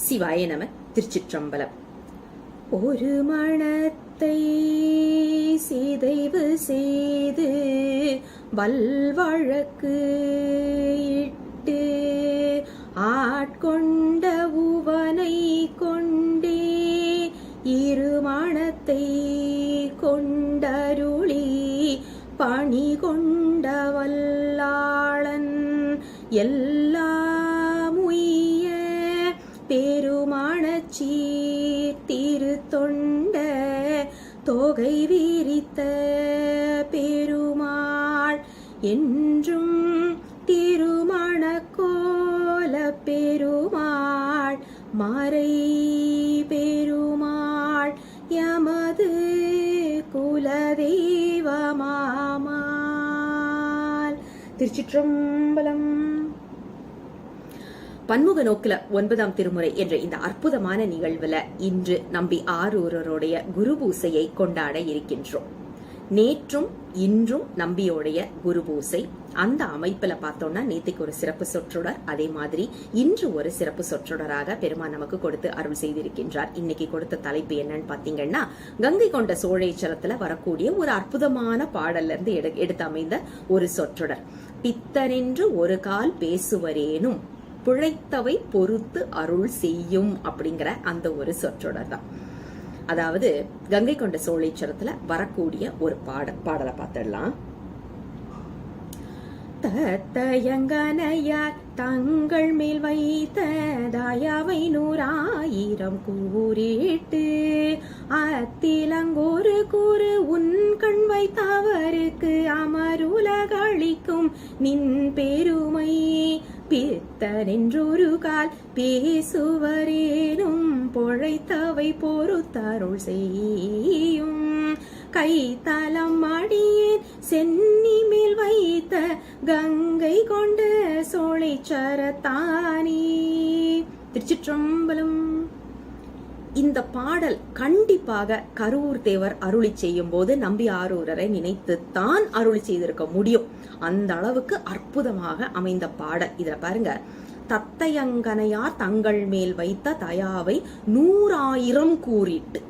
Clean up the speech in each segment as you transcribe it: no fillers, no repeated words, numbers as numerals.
சிவாய நம. திருச்சிற்றம்பலம். ஒரு மணத்தை சிதைவு செய்து வல்வழக்கு இட்டு ஆட்கொண்ட உவனை கொண்டே இருமணத்தை கொண்டருளி பணி கொண்ட வல்லாளன் எல்லாம் உய்ய பெருமானச்சீர் திருத்தொண்ட தொகை விரித்த பெருமாள் என்றும் திருமண கோல பெருமாள் மறை பெருமாள் யமது குலதெய்வமாமால். திருச்சிற்றம்பலம். பன்முக நோக்கில 9ஆம் திருமுறை என்ற இந்த அற்புதமான நிகழ்வுல இன்று நம்பி ஆரூரருடைய குரு பூசையை கொண்டாட இருக்கின்றோம். நேற்றும் இன்றும் நம்பியோடைய குரு பூசை. அந்த அமைப்புல பார்த்தோம்னா நேற்றுக்கு ஒரு சிறப்பு சொற்றொடர், அதே மாதிரி இன்று ஒரு சிறப்பு சொற்றொடராக பெருமான் நமக்கு கொடுத்து அருள் செய்திருக்கின்றார். இன்னைக்கு கொடுத்த தலைப்பு என்னன்னு பாத்தீங்கன்னா, கங்கை கொண்ட சோழேச்சரத்துல வரக்கூடிய ஒரு அற்புதமான பாடல்ல இருந்து எடுத்து அமைந்த ஒரு சொற்றொடர். பித்தனென்று ஒரு கால் பேசுவரேனும் பிழைத்தவை பொறுத்து அருள் செய்யும் அப்படிங்கிற அந்த ஒரு சொற்றொடர் தான். அதாவது கங்கை கொண்ட சோழேச்சரத்துல வரக்கூடிய ஒரு பாடலை பார்த்துடலாம். தத்தயங்கனையார் தங்கள் மேல் வைத்த தயாவை 100,000 கூறிட்டு அத்திலங்கொரு கூறு உன் கண் வைத்தவருக்கு அமருலகளிக்கும் நின் பெருமை பித்தனென்றொரு கால் பேசுவரேனும் பொழைத்தவை பொறுத்தருள் செய்யும் கைத்தலம் அடியேன் சென்னி மேல் வைத்த கங்கை கொண்ட சோழேச்சரத்தானே. திருச்சிற்றம்பலம். இந்த பாடல் கண்டிப்பாக கரூர் தேவர் அருளி செய்யும் போது நம்பி ஆரூரரை நினைத்துத்தான் அருளி செய்திருக்க முடியும். அந்த அளவுக்கு அற்புதமாக அமைந்த பாடல். இதுல பாருங்க, தத்தையங்கனையார் தங்கள் மேல் வைத்த தயாவை 100,000 கூறிட்டு.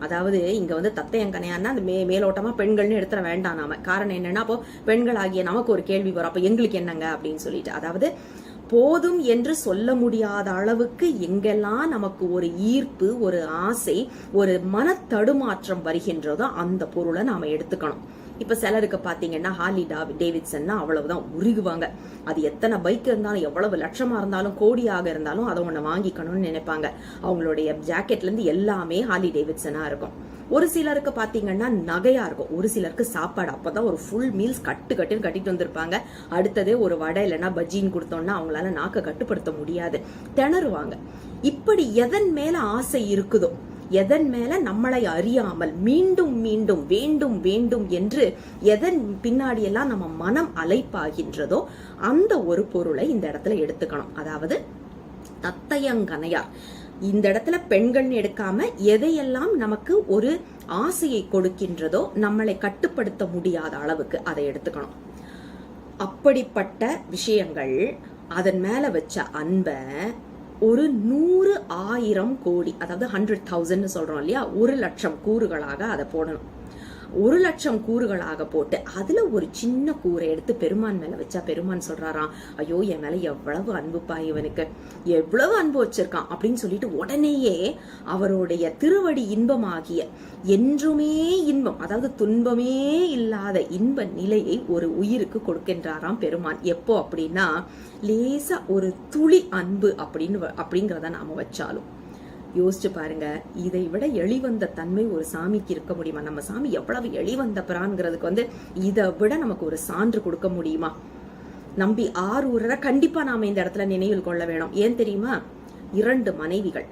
அதாவது இங்க தத்தையங்கனையார்னா அந்த மேலோட்டமா பெண்கள்னு எடுத்துட வேண்டாம் நாம. காரணம் என்னன்னா, அப்போ பெண்கள் ஆகிய நமக்கு ஒரு கேள்வி வரும், அப்ப எங்களுக்கு என்னங்க அப்படின்னு சொல்லிட்டு. அதாவது போதும் என்று சொல்ல முடியாத அளவுக்கு எங்கெல்லாம் நமக்கு ஒரு ஈர்ப்பு, ஒரு ஆசை, ஒரு மன தடுமாற்றம் வருகின்றதோ அந்த பொருளை நாம எடுத்துக்கணும். இப்ப சிலருக்கு பாத்தீங்கன்னா ஹார்லி டேவிட்சன்னா அவ்வளவுதான் உருகுவாங்க. அது எத்தனை பைக் இருந்தாலும், எவ்வளவு லட்சமா இருந்தாலும், கோடியாக இருந்தாலும் அதை ஒண்ணு வாங்கிக்கணும்னு நினைப்பாங்க. அவங்களுடைய ஜாக்கெட்ல இருந்து எல்லாமே ஹார்லி டேவிட்சனா இருக்கும். ஒரு சிலருக்கு பாத்தீங்கன்னா நகையா இருக்கும், ஒரு சிலருக்கு சாப்பாடு. அப்பதான் ஒரு ஃபுல் மீல்ஸ் கட்டுன்னு கட்டிட்டு வந்திருப்பாங்க. அடுத்ததே ஒரு வடை இல்லைன்னா பஜ்ஜின்னு கொடுத்தோம்னா அவங்களால நாக்க கட்டுப்படுத்த முடியாது, திணறுவாங்க. இப்படி எதன் மேல ஆசை இருக்குதோ, எதன் மேல நம்மளை அறியாமல் மீண்டும் மீண்டும் வேண்டும் வேண்டும் என்று எதன் பின்னாடி எல்லாம் நம்ம மனம் அலைப்பாகின்றதோ அந்த ஒரு பொருளை இந்த இடத்துல எடுத்துக்கணும். அதாவது தத்தையங்கனையார் இந்த இடத்துல பெண்கள் எடுக்காம எதையெல்லாம் நமக்கு ஒரு ஆசையை கொடுக்கின்றதோ, நம்மளை கட்டுப்படுத்த முடியாத அளவுக்கு அதை எடுத்துக்கணும். அப்படிப்பட்ட விஷயங்கள், அதன் மேல வச்ச அன்ப ஒரு 100,000 கோடி, அதாவது 100,000 சொல்றோம் இல்லையா, 1,00,000 கூறுகளாக அதை போடணும். 1,00,000 கூறுகளாக போட்டு அதுல ஒரு சின்ன கூரை எடுத்து பெருமான் மேல வச்சா பெருமான் சொல்றாராம், ஐயோ என் மேல எவ்வளவு அன்புப்பா, இவனுக்கு எவ்வளவு அன்பு வச்சிருக்கான் அப்படின்னு சொல்லிட்டு உடனேயே அவருடைய திருவடி இன்பமாகிய என்றுமே இன்பம், அதாவது துன்பமே இல்லாத இன்ப நிலையை ஒரு உயிருக்கு கொடுக்கின்றாராம் பெருமான். எப்போ அப்படின்னா, லேசா ஒரு துளி அன்பு அப்படிங்கிறத நாம வச்சாலும். யோசிச்சு பாருங்க, இதை விட எளிவந்த தன்மை ஒரு சாமிக்கு இருக்க முடியுமா? நம்ம சாமி எவ்வளவு எளிவந்த பிரான்ங்கிறதுக்கு இதை விட நமக்கு ஒரு சான்று கொடுக்க முடியுமா? நம்பி ஆரூரரை கண்டிப்பா நாம இந்த இடத்துல நினைவில் கொள்ள வேணும். ஏன் தெரியுமா? 2 மனைவிகள்,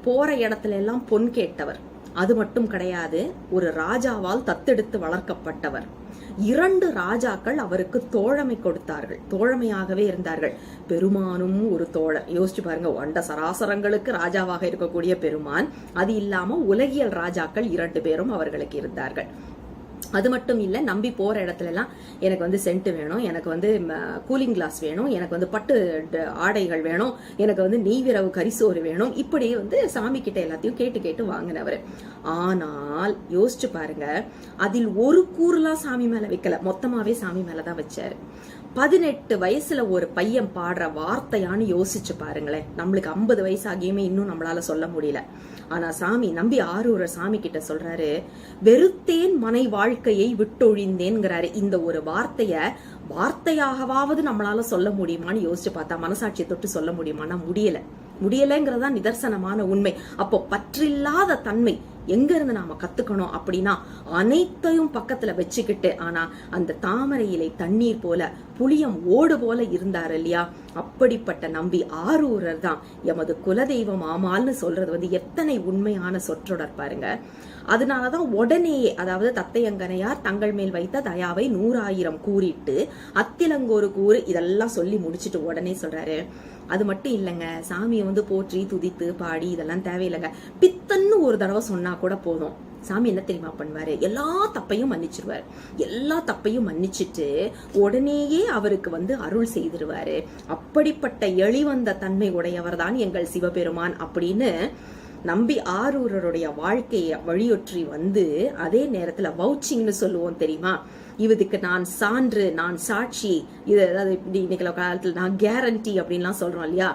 போற இடத்துல எல்லாம் பொன் கேட்டவர். அது மட்டும் கிடையாது, ஒரு ராஜாவால் தத்தெடுத்து வளர்க்கப்பட்டவர். 2 ராஜாக்கள் அவருக்கு தோழமை கொடுத்தார்கள், தோழமையாகவே இருந்தார்கள். பெருமானும் ஒரு தோழர். யோசிச்சு பாருங்க, ஒண்ட சராசரங்களுக்கு ராஜாவாக இருக்கக்கூடிய பெருமான், அது இல்லாம உலகியல் ராஜாக்கள் 2 பேரும் அவர்களுக்கு இருந்தார்கள். அது மட்டும் இல்ல, நம்பி போற இடத்துல எல்லாம் எனக்கு வந்து சென்ட் வேணும், எனக்கு வந்து கூலிங் கிளாஸ் வேணும், எனக்கு வந்து பட்டு ஆடைகள் வேணும், எனக்கு வந்து நெய்விரவு கரிசோறு வேணும், இப்படி வந்து சாமி கிட்ட எல்லாத்தையும் கேட்டு கேட்டு வாங்கினவர். ஆனால் யோசிச்சு பாருங்க, அதில் ஒரு கூறுலாம் சாமி மேல வைக்கல, மொத்தமாவே சாமி மேலதான் வச்சாரு. 18 வயசுல ஒரு பையன் பாடுற வார்த்தையான்னு யோசிச்சு பாருங்களேன். நம்மளுக்கு 50 வயசு ஆகியுமே இன்னும் நம்மளால சொல்ல முடியல. ஆனா சாமி நம்பி ஆரூரர் சாமி கிட்ட சொல்றாரு, வெறுத்தேன் மனை வாழ்க்கையை விட்டொழிந்தேன்ங்கிறாரு. இந்த ஒரு வார்த்தையாகவாவது நம்மளால சொல்ல முடியுமான்னு யோசிச்சு பார்த்தா, மனசாட்சியை தொட்டு சொல்ல முடியுமானா முடியலங்கிறதா நிதர்சனமான உண்மை. அப்போ பற்றில்லாத தன்மை எங்க இருந்து நாம கத்துக்கணும் அப்படின்னா, அனைத்தையும் பக்கத்துல வச்சுக்கிட்டு, ஆனா அந்த தாமரை இலை தண்ணீர் போல புளியம் ஓடு போல இருந்தார் இல்லையா, அப்படிப்பட்ட நம்பி ஆரூரர் தான் எமது குலதெய்வம் ஆமால்னு சொல்றது வந்து எத்தனை உண்மையான சொற்றொடர் பாருங்க. அதனாலதான் உடனேயே, அதாவது தத்தையங்கனையார் தங்கள் மேல் வைத்த தயாவை 100,000 கூறிட்டு அத்திலங்கொரு கூறு இதெல்லாம் சொல்லி முடிச்சுட்டு உடனே சொல்றாரு, அது மட்டும் இல்லைங்க, சாமியை வந்து போற்றி துதித்து பாடி இதெல்லாம் தேவையில்லைங்க, பித்தன்னு ஒரு தடவை சொன்னா கூட போதும். சாமி என்ன தெரியுமா பண்ணுவாரு, எல்லா தப்பையும் மன்னிச்சிருவாரு. எல்லா தப்பையும் மன்னிச்சுட்டு உடனேயே அவருக்கு வந்து அருள் செய்திருவாரு. அப்படிப்பட்ட எளிவந்த தன்மை உடையவர் தான் எங்கள் சிவபெருமான் அப்படின்னு நம்பி ஆரூரருடைய வாழ்க்கையை வழியொற்றி வந்து, அதே நேரத்துல வவுச்சிங்னு சொல்லுவோம் தெரியுமா, இதுக்கு நான் சான்று, நான் சாட்சி, இது அதாவது இப்படி இன்னைக்கு காலத்துல நான் கேரண்டி அப்படின்லாம் சொல்றோம் இல்லையா.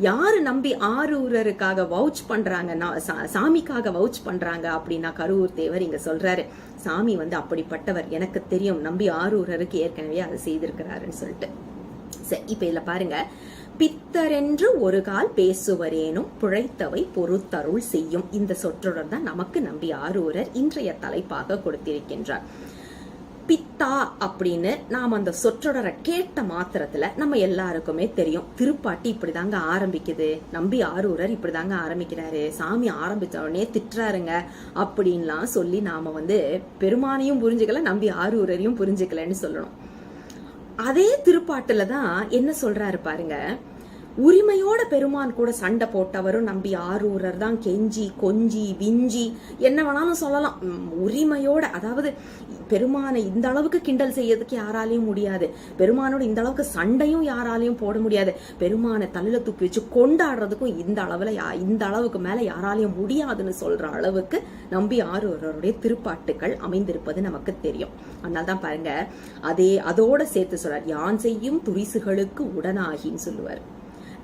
யாரு நம்பி ஆரூரருக்காக வவுச் பண்றாங்க, சாமிக்காக வவுச் பண்றாங்க அப்படின்னா கருவூர் தேவர் இங்க சொல்றாரு, சாமி வந்து அப்படிப்பட்டவர், எனக்கு தெரியும், நம்பி ஆரூரருக்கு ஏற்கனவே அதை செய்திருக்கிறாருன்னு சொல்லிட்டு. சரி, இப்ப இதுல பாருங்க, பித்தரென்று ஒரு கால் பேசுவரேனும் பிழைத்தவை பொறுத்தருள் செய்யும். இந்த சொற்றொடர் தான் நமக்கு நம்பி ஆரூரர் இன்றைய தலைப்பாக கொடுத்திருக்கின்றார். பித்தா அப்படின்னு நாம் அந்த சொற்றொடரை கேட்ட மாத்திரத்துல நம்ம எல்லாருக்குமே தெரியும், திருப்பாட்டி இப்படிதாங்க ஆரம்பிக்குது, நம்பி ஆரூரர் இப்படிதாங்க ஆரம்பிக்கிறாரு, சாமி ஆரம்பிச்ச உடனே திட்டுறாருங்க அப்படின்லாம் சொல்லி நாம வந்து பெருமானையும் புரிஞ்சுக்கல, நம்பி ஆரூரரையும் புரிஞ்சுக்கலன்னு சொல்லணும். அதே திருப்பாட்டுல தான் என்ன சொல்றாரு பாருங்க, உரிமையோட பெருமான் கூட சண்டை போட்டவரும் நம்பி ஆரூரர் தான். கெஞ்சி கொஞ்சி விஞ்சி என்ன வேணாலும் சொல்லலாம், உரிமையோட. அதாவது பெருமானை இந்த அளவுக்கு கிண்டல் செய்யறதுக்கு யாராலையும் முடியாது, பெருமானோட இந்த அளவுக்கு சண்டையும் யாராலையும் போட முடியாது, பெருமானை தலையில தூக்கி வச்சு கொண்டாடுறதுக்கும் இந்த அளவுக்கு மேல யாராலையும் முடியாதுன்னு சொல்ற அளவுக்கு நம்பி ஆரூரருடைய திருப்பாட்டுகள் அமைந்திருப்பது நமக்கு தெரியும். அதனால்தான் பாருங்க, அதோட சேர்த்து சொல்றார், யான் செய்யும் துரிசுகளுக்கு உடனாகின்னு சொல்லுவார்.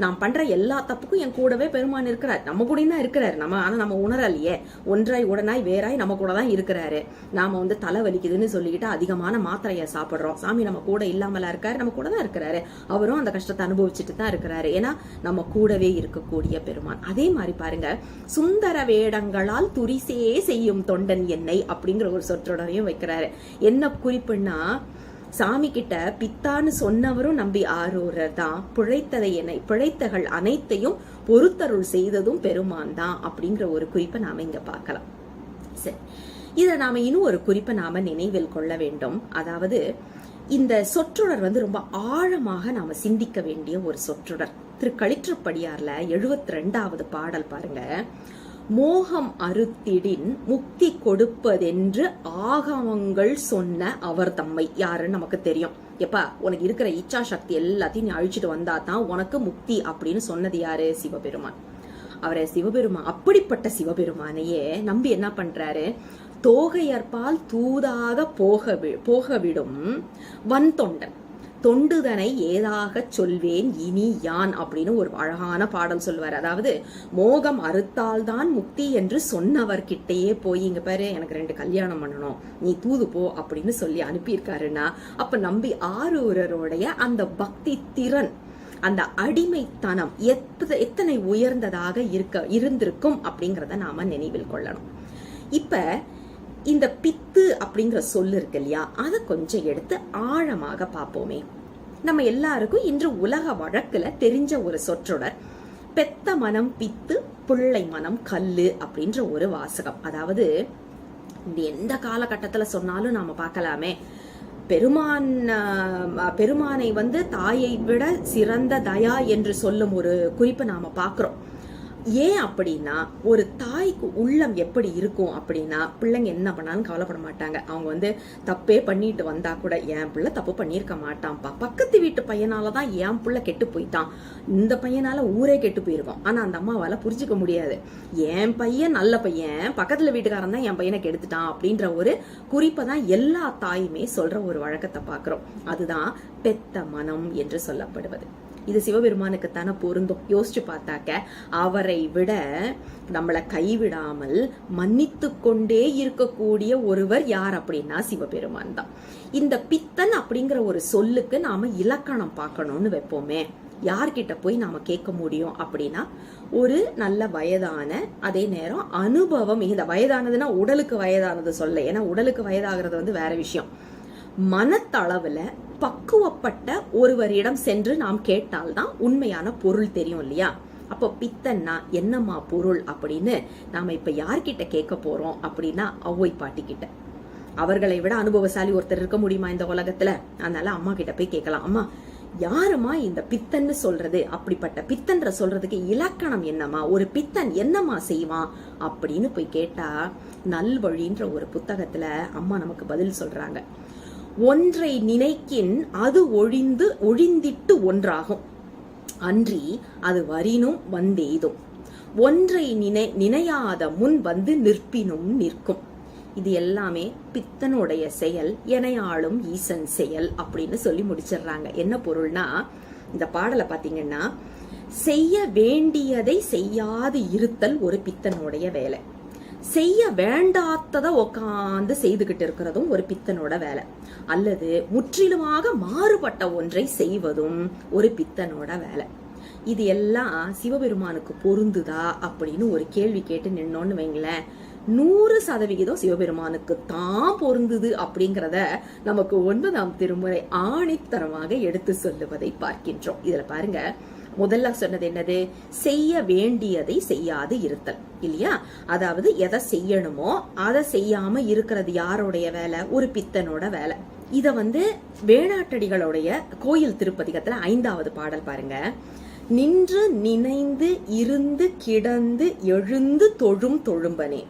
நாம் பண்ற எல்லா தப்புக்கும் என் கூடவே பெருமான் இருக்கிறார், நம்ம கூட தான் இருக்கிறாரு. ஆனா நம்ம உணரலையே, ஒன்றாய் உடனாய் வேறாய் நம்ம கூட தான் இருக்கிறாரு. நாம வந்து தலை வலிக்குதுன்னு சொல்லிக்கிட்டு அதிகமான மாத்திரையை சாப்பிடுறோம், சாமி நம்ம கூட இல்லாமலா இருக்காரு, நம்ம கூட தான் இருக்கிறாரு, அவரும் அந்த கஷ்டத்தை அனுபவிச்சுட்டு தான் இருக்கிறாரு, ஏன்னா நம்ம கூடவே இருக்கக்கூடிய பெருமான். அதே மாதிரி பாருங்க, சுந்தர வேடங்களால் துரிசே செய்யும் தொண்டன் என்னை அப்படிங்கிற ஒரு சொற்றொடரையும் வைக்கிறாரு. என்ன குறிப்புன்னா, சாமி கிட்ட பித்தான்னு சொன்னவரும் நம்பி ஆரூரர் தான், பிழைத்தகள் அனைத்தையும் பொறுத்தருள் செய்ததும் பெருமான் தான் அப்படிங்கிற ஒரு குறிப்பை நாம இங்க பார்க்கலாம். சரி, இத நாம இன்னும் ஒரு குறிப்பை நாம நினைவில் கொள்ள வேண்டும். அதாவது இந்த சொற்றொடர் வந்து ரொம்ப ஆழமாக நாம சிந்திக்க வேண்டிய ஒரு சொற்றொடர். திருக்களிற்றுப்படியார்ல 72வது பாடல் பாருங்க, மோகம் அறுத்திடின் முக்தி கொடுப்பதென்று ஆகமங்கள் சொன்ன அவர் தம்மை. யாருன்னு நமக்கு தெரியும். எப்பா, உனக்கு இருக்கிற இச்சா சக்தி எல்லாத்தையும் நீ அழிச்சிட்டு வந்தா தான் உனக்கு முக்தி அப்படின்னு சொன்னது யாரு? சிவபெருமான். அவரை அப்படிப்பட்ட சிவபெருமானையே நம்பி என்ன பண்றாரு, தோகையற்பால் தூதாக போக விடும் வன் தொண்டன் தொண்டுதனை ஏதாக சொல்வேன் இனி யான் அப்படின்னு ஒரு அழகான பாடல் சொல்லுவார். அதாவது மோகம் அறுத்தால்தான் முக்தி என்று சொன்னவர்கிட்டயே போய், இங்க பாரு எனக்கு 2 கல்யாணம் பண்ணணும், நீ தூது போ அப்படின்னு சொல்லி அனுப்பியிருக்காருன்னா, அப்ப நம்பி ஆரூரருடைய அந்த பக்தி திறன், அந்த அடிமைத்தனம் எத்தனை உயர்ந்ததாக இருந்திருக்கும் அப்படிங்கறத நாம நினைவில் கொள்ளணும். இப்ப இந்த பித்து அப்படிங்கிற சொல்லு இருக்கு இல்லையா, அதை கொஞ்சம் எடுத்து ஆழமாக பார்ப்போமே. நம்ம எல்லாருக்கும் இன்று உலக வழக்குல தெரிஞ்ச ஒரு சொற்றொடர், பெத்த மனம் பித்து பிள்ளை மனம் கல்லு அப்படின்ற ஒரு வாசகம். அதாவது எந்த காலகட்டத்துல சொன்னாலும் நாம பார்க்கலாமே, பெருமானை வந்து தாயை விட சிறந்த தயா என்று சொல்லும் ஒரு குறிப்பை நாம பாக்குறோம். ஏன் அப்படின்னா, ஒரு தாய்க்கு உள்ளம் எப்படி இருக்கும் அப்படின்னா, பிள்ளைங்க என்ன பண்ணாலும் கவலைப்பட மாட்டாங்க. அவங்க தப்பே பண்ணிட்டு வந்தா கூட, என் பிள்ளை தப்பு பண்ணியிருக்க மாட்டான்ப்பா, பக்கத்து வீட்டு பையனாலதான் என் பிள்ளை கெட்டு போயிட்டான், இந்த பையனால ஊரே கெட்டு போயிருக்கோம். ஆனா அந்த அம்மாவால புரிஞ்சுக்க முடியாது, என் பையன் நல்ல பையன், பக்கத்துல வீட்டுக்காரன் தான் என் பையனை கெடுத்துட்டான் அப்படின்ற ஒரு குறிப்பை தான் எல்லா தாயுமே சொல்ற ஒரு வழக்கத்தை பாக்குறோம். அதுதான் பெத்த மனம் என்று சொல்லப்படுவது. இது சிவபெருமானுக்குத்தானே பொருந்தும். யோசிச்சு பார்த்தாக்க, அவரை விட நம்மளை கைவிடாமல் மன்னித்து கொண்டே இருக்கக்கூடிய ஒருவர் யார் அப்படின்னா சிவபெருமான் தான். இந்த பித்தன் அப்படிங்கிற ஒரு சொல்லுக்கு நாம இலக்கணம் பார்க்கணும்னு வைப்போமே, யார்கிட்ட போய் நாம கேட்க முடியும் அப்படின்னா, ஒரு நல்ல வயதான, அதே நேரம் அனுபவம், இந்த வயதானதுன்னா உடலுக்கு வயதானது சொல்ல, ஏன்னா உடலுக்கு வயதாகிறது வேற விஷயம். மனத்தளவுல பக்குவப்பட்ட ஒருவரிடம் சென்று நாம் கேட்டால்தான் உண்மையான பொருள் தெரியும் இல்லையா? அப்போ பித்தன்னா என்னம்மா பொருள் அப்படின்னு நாம இப்ப யார்கிட்ட கேட்க போறோம் அப்படின்னா, ஔவை பாட்டி கிட்ட. அவர்களை விட அனுபவசாலி ஒருத்தர் இருக்க முடியுமா இந்த உலகத்துல? அதனால அம்மா கிட்ட போய் கேட்கலாம், அம்மா யாருமா இந்த பித்தன்னு சொல்றது, அப்படிப்பட்ட பித்தன்ற சொல்றதுக்கு இலக்கணம் என்னம்மா, ஒரு பித்தன் என்னம்மா செய்வான் அப்படின்னு போய் கேட்டா, நல்வழின்ற ஒரு புத்தகத்துல அம்மா நமக்கு பதில் சொல்றாங்க. ஒன்றை நினைக்கின் அது ஒழிந்திட்டு ஒன்றாகும், அன்றி அது வரினும் வந்தேதும், ஒன்றை நினையாத முன் நிற்பினும் நிற்கும். இது எல்லாமே பித்தனுடைய செயல், எனையாளும் ஈசன் செயல் அப்படின்னு சொல்லி முடிச்சிடுறாங்க. என்ன பொருள்னா, இந்த பாடலை பாத்தீங்கன்னா, செய்ய வேண்டியதை செய்யாது இருத்தல் ஒரு பித்தனுடைய வேலை, செய்ய வேண்டாத்ததை உக்காந்து செய்துகிட்டு இருக்கிறதும் ஒரு பித்தனோட வேலை, அல்லது முற்றிலுமாக மாறுபட்ட ஒன்றை செய்வதும் ஒரு பித்தனோட வேலை. இது எல்லாம் சிவபெருமானுக்கு பொருந்துதா அப்படின்னு ஒரு கேள்வி கேட்டு நின்னோன்னு வைங்களேன், 100% சிவபெருமானுக்கு தான் பொருந்துது அப்படிங்கிறத நமக்கு 9ஆம் திருமுறை ஆணித்தரமாக எடுத்து சொல்லுவதை பார்க்கின்றோம். இதுல பாருங்க, முதல்ல சொன்னது என்னது, செய்ய வேண்டியதை செய்யாது இருத்தல் இல்லையா? அதாவது எதை செய்யணுமோ அதை செய்யாம இருக்கிறது யாருடைய வேலை? ஒரு பித்தனோட வேலை. இத வேணாட்டடிகளுடைய கோயில் திருப்பதிகத்துல 5வது பாடல் பாருங்க. நின்று நினைந்து இருந்து கிடந்து எழுந்து தொழும் தொழும்பனே,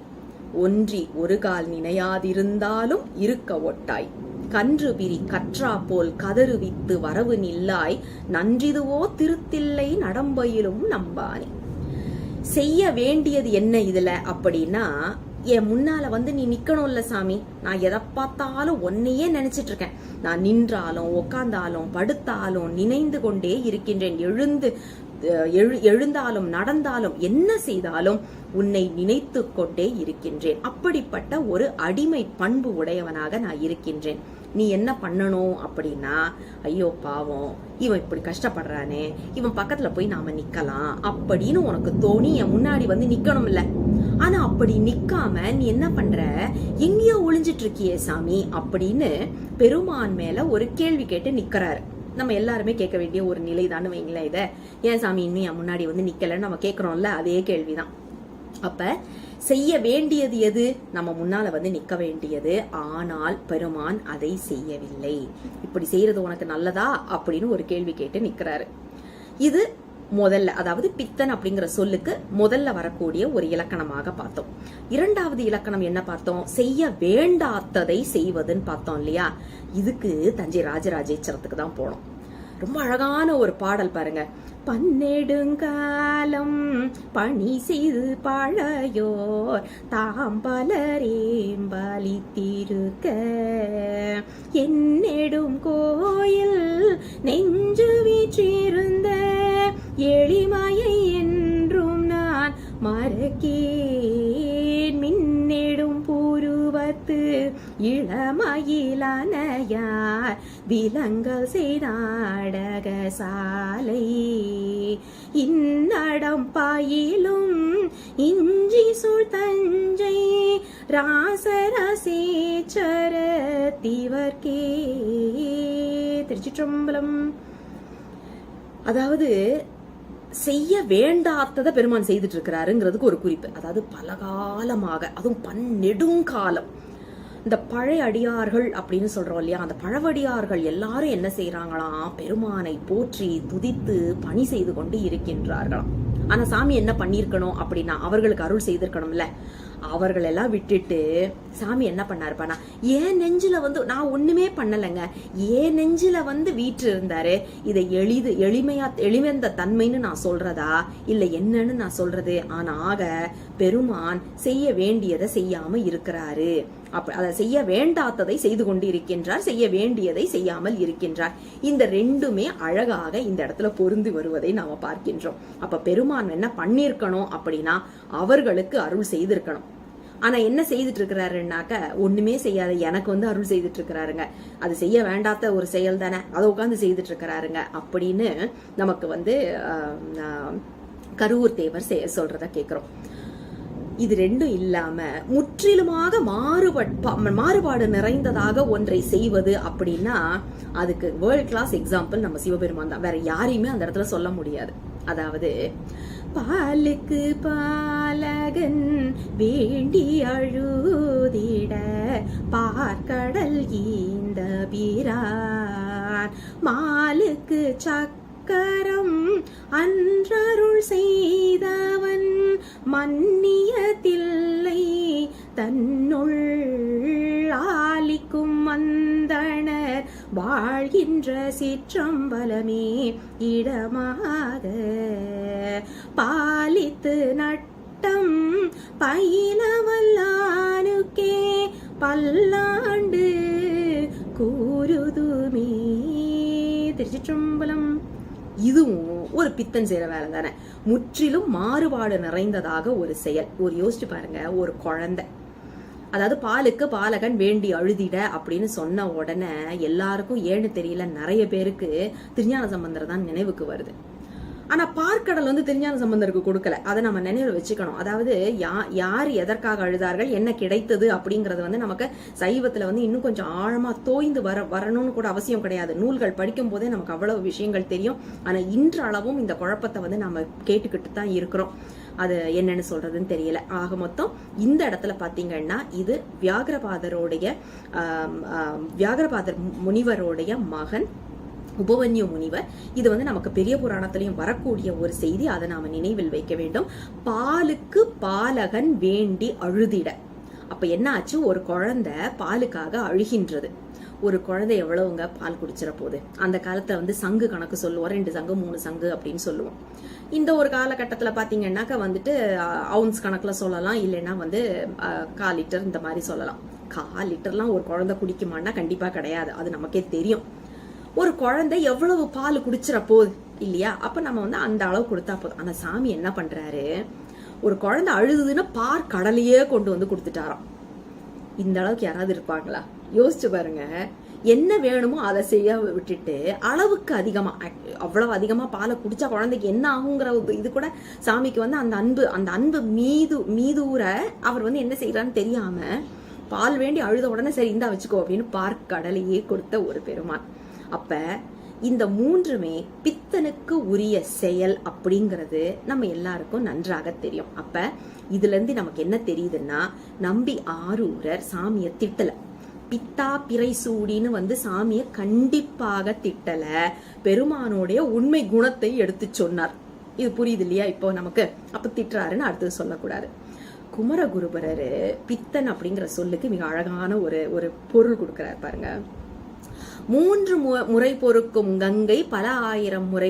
ஒன்றி ஒரு கால் நினையாதிருந்தாலும் இருக்க ஒட்டாய், கன்று விரி கற்றா போல் கதறுவித்து வரவு நில்லாய், நன்றிதுவோ திருத்தில்லை நடம்பயிலும் நம்பானே. செய்ய வேண்டியது என்ன இதுல அப்படின்னா, என் முன்னால நீ நிக்கணும்ல சாமி, நான் எதை பார்த்தாலும் ஒன்னையே நினைச்சிட்டு இருக்கேன், நான் நின்றாலும் உக்காந்தாலும் படுத்தாலும் நினைந்து கொண்டே இருக்கின்றேன், எழுந்தாலும் நடந்தாலும் என்ன செய்தாலும் உன்னை நினைத்து கொண்டே இருக்கின்றேன். அப்படிப்பட்ட ஒரு அடிமை பண்பு உடையவனாக நான் இருக்கின்றேன். நீ என்ன பண்ணணும் அப்படின்னா, ஐயோ பாவம் இவன் இப்படி கஷ்டப்படுறானே, இவன் பக்கத்துல போய் நாம நிக்கலாம் அப்படின்னு உனக்கு தோணி என் முன்னாடி நிக்கணும் இல்ல. ஆனா அப்படி நிக்காம நீ என்ன பண்ற, எங்கேயோ ஒளிஞ்சிட்டு இருக்கியே சாமி அப்படின்னு பெருமான் மேல ஒரு கேள்வி கேட்டு நிக்கிறாரு. நம்ம எல்லாருமே கேட்க வேண்டிய ஒரு நிலை தான் வைங்களேன். இத ஏன் சாமி இன்னும் என் முன்னாடி நிக்கலன்னு நம்ம கேட்கறோம்ல, அதே கேள்விதான். அப்ப செய்ய வேண்டியது எது? நம்ம முன்னால நிக்க வேண்டியது. ஆனால் பெருமான் அதை செய்யவில்லை. இப்படி செய்யறது உனக்கு நல்லதா அப்படின்னு ஒரு கேள்வி கேட்டு நிக்கிறாரு. இது முதல்ல, அதாவது பித்தன் அப்படிங்கிற சொல்லுக்கு முதல்ல வரக்கூடிய ஒரு இலக்கணமாக பார்த்தோம். 2வது இலக்கணம் என்ன பார்த்தோம்? செய்ய வேண்டாத்ததை செய்வதுன்னு பார்த்தோம் இல்லையா? இதுக்கு தஞ்சை ராஜராஜேஸ்வரத்துக்கு தான் போனோம். ரொம்ப அழகான ஒரு பாடல் பாருங்க. பன்னெடுங்காலம் பணி செய்து பழையோர் தாம் பலரேம்பலித்திருக்க, என்னெடும் கோயில் நெஞ்சு வீற்றிருந்த எளிமையை என்றும் நான் மறக்கேன், மின்னெடும் புருவத்து இளமயிலனையார் விலங்கல் செய்தாடக சாலை, இன்னடம் பயிலும் இஞ்சி சூழ் தஞ்சை ராசரசேச்சரத்திவர்க்கே. திருச்சிற்றம்பலம். அதாவது செய்ய வேண்டாத்ததை பெருமான் செய்துட்டு இருக்கிறாருங்கிறதுக்கு ஒரு குறிப்பு. அதாவது பலகாலமாக, அதுவும் பன்னெடுங்காலம் இந்த பழைய அடியார்கள் அப்படின்னு சொல்றோம் இல்லையா, அந்த பழவடியார்கள் எல்லாரும் என்ன செய்யறாங்களாம், பெருமானை போற்றி துதித்து பணி செய்து கொண்டு இருக்கின்றார்களாம். ஆனா சாமி என்ன பண்ணிருக்கணும் அப்படின்னா அவர்களுக்கு அருள் செய்திருக்கணும்ல. அவர்கள் எல்லாம் விட்டுட்டு சாமி என்ன பண்ணாருப்பானா, ஏன் நெஞ்சில வந்து நான் ஒண்ணுமே பண்ணலைங்க, ஏன் நெஞ்சில வந்து வீற்று இருந்தாரு. இதை எளிமைந்த தன்மைன்னு நான் சொல்றதா இல்ல என்னன்னு நான் சொல்றது? ஆனா பெருமான் செய்ய வேண்டியதை செய்யாம இருக்கிறாரு. அதை செய்ய வேண்டாததை செய்து கொண்டு இருக்கின்றார், செய்ய வேண்டியதை செய்யாமல் இருக்கின்றார். இந்த ரெண்டுமே அழகாக இந்த இடத்துல பொருந்தி வருவதை நாம பார்க்கின்றோம். அப்ப பெருமான் என்ன பண்ணிருக்கணும் அப்படின்னா அவர்களுக்கு அருள் செய்திருக்கணும். ஆனா என்ன செய்துட்டு இருக்கிறாருன்னாக்க ஒண்ணுமே செய்யாத எனக்கு வந்து அருள் செய்துட்டு இருக்கிறாருங்க. அது செய்ய வேண்டாத ஒரு செயல் தானே, அதை உட்காந்து செய்துட்டு இருக்கிறாருங்க அப்படின்னு நமக்கு வந்து கருவூர் தேவர் சொல்றத கேட்கிறோம். இது ரெண்டும் இல்லாம முற்றிலுமாக மாறுபாடு நிறைந்ததாக ஒன்றை செய்வது அப்படின்னா அதுக்கு வேர்ல்ட் கிளாஸ் எக்ஸாம்பிள் நம்ம சிவபெருமான் தான். வேற யாரையுமே அந்த இடத்துல சொல்ல முடியாது. அதாவது பாலுக்கு பாலகன் வேண்டி அழுதிட பார்க்கடல் ஈந்த பிரான் மாலுக்கு சக்கரம் அன்றருள் செய்தவன் மன்னியதில்லை தன்னுள் ஆலிக்கும் மந்தனர் வாழ்கின்ற சிற்றம்பலமே இடமாக பாலித்து நட்டம் பயிலவல்லானுக்கே பல்லாண்டு கூறுதுமே. திருச்சிற்றம்பலம். இதுவும் ஒரு பித்தன் செய்யற வேலை தானே, முற்றிலும் மாறுபாடு நிறைந்ததாக ஒரு செயல். ஒரு யோசிச்சு பாருங்க, ஒரு குழந்தை, அதாவது பாலுக்கு பாலகன் வேண்டி அழுதிட அப்படின்னு சொன்ன உடனே எல்லாருக்கும் ஏன்னு தெரியல, நிறைய பேருக்கு திருஞான சம்பந்தர் தான் நினைவுக்கு வருது. ஆனா பார்க்கடல் வந்து திருஞான சம்பந்தருக்கு கொடுக்கல. அதை நம்ம நினைவுல வச்சுக்கணும். அதாவது யார் எதற்காக அழுதார்கள், என்ன கிடைத்தது அப்படிங்கறது வந்து நமக்கு சைவத்துல வந்து இன்னும் கொஞ்சம் ஆழமா தோய்ந்து வரணும்னு கூட அவசியம் கிடையாது. நூல்கள் படிக்கும் போதே நமக்கு அவ்வளவு விஷயங்கள் தெரியும். ஆனா இன்றளவும் இந்த குழப்பத்தை வந்து நம்ம கேட்டுக்கிட்டு தான் இருக்கிறோம். அது என்னன்னு சொல்றதுன்னு தெரியல. ஆக மொத்தம் இந்த இடத்துல பாத்தீங்கன்னா இது வியாகரபாதர் முனிவருடைய மகன் உபவன்யு முனிவர். இது வந்து நமக்கு பெரிய புராணத்திலையும் வரக்கூடிய ஒரு செய்தி. அதை நாம நினைவில் வைக்க வேண்டும். பாலுக்கு பாலகன் வேண்டி அழுதிட. அப்ப என்ன ஆச்சு, ஒரு குழந்தை பாலுக்காக அழுகின்றது. ஒரு குழந்தை எவ்வளவுங்க பால் குடிச்சிட போகுது. அந்த காலத்துல வந்து சங்கு கணக்கு சொல்லுவோம், 2 சங்கு 3 சங்கு அப்படின்னு சொல்லுவோம். இந்த ஒரு காலகட்டத்துல பாத்தீங்கன்னாக்க வந்துட்டு அவுன்ஸ் கணக்குல சொல்லலாம், இல்லைன்னா வந்து 1/4 லிட்டர் இந்த மாதிரி சொல்லலாம். 1/4 லிட்டர்லாம் ஒரு குழந்தை குடிக்குமான்னா கண்டிப்பா கிடையாது, அது நமக்கே தெரியும். ஒரு குழந்தை எவ்வளவு பால் குடிச்சிட போகுது இல்லையா? அப்ப நம்ம வந்து அந்த அளவு கொடுத்தா போதும். ஆனா சாமி என்ன பண்றாரு, ஒரு குழந்தை அழுதுன்னு கடலையே கொண்டு வந்து கொடுத்துட்டாராம். இந்த அளவுக்கு யாராவது இருப்பாங்களா? யோசிச்சு பாருங்க. என்ன வேணுமோ அதை செய்ய விட்டுட்டு அளவுக்கு அதிகமா, அவ்வளவு அதிகமா பாலை குடிச்சா குழந்தைக்கு என்ன ஆகுங்கிற இது கூட சாமிக்கு வந்து அந்த அன்பு மீதூர அவர் வந்து என்ன செய்யறான்னு தெரியாம பால் வேண்டி அழுத உடனே சரி இந்தா வச்சுக்கோ அப்படின்னு கடலையே கொடுத்த ஒரு பெருமான். அப்ப இந்த 3மே பித்தனுக்கு உரிய செயல் அப்படிங்கிறது நம்ம எல்லாருக்கும் நன்றாக தெரியும். அப்ப இதுல இருந்து நமக்கு என்ன தெரியுதுன்னா, நம்பி ஆரூரர் சாமிய திட்டல, பித்தா பிறை சூடின்னு வந்து சாமிய கண்டிப்பாக திட்டல, பெருமானுடைய உண்மை குணத்தை எடுத்து சொன்னார். இது புரியுது இல்லையா இப்போ நமக்கு? அப்ப திட்டுறாருன்னு அடுத்தது சொல்லக்கூடாது. குமரகுருபரரு பித்தன் அப்படிங்கிற சொல்லுக்கு மிக அழகான ஒரு பொருள் கொடுக்கிறார் பாருங்க. 3 முறை பொறுக்கும் கங்கை பல 1000 முறை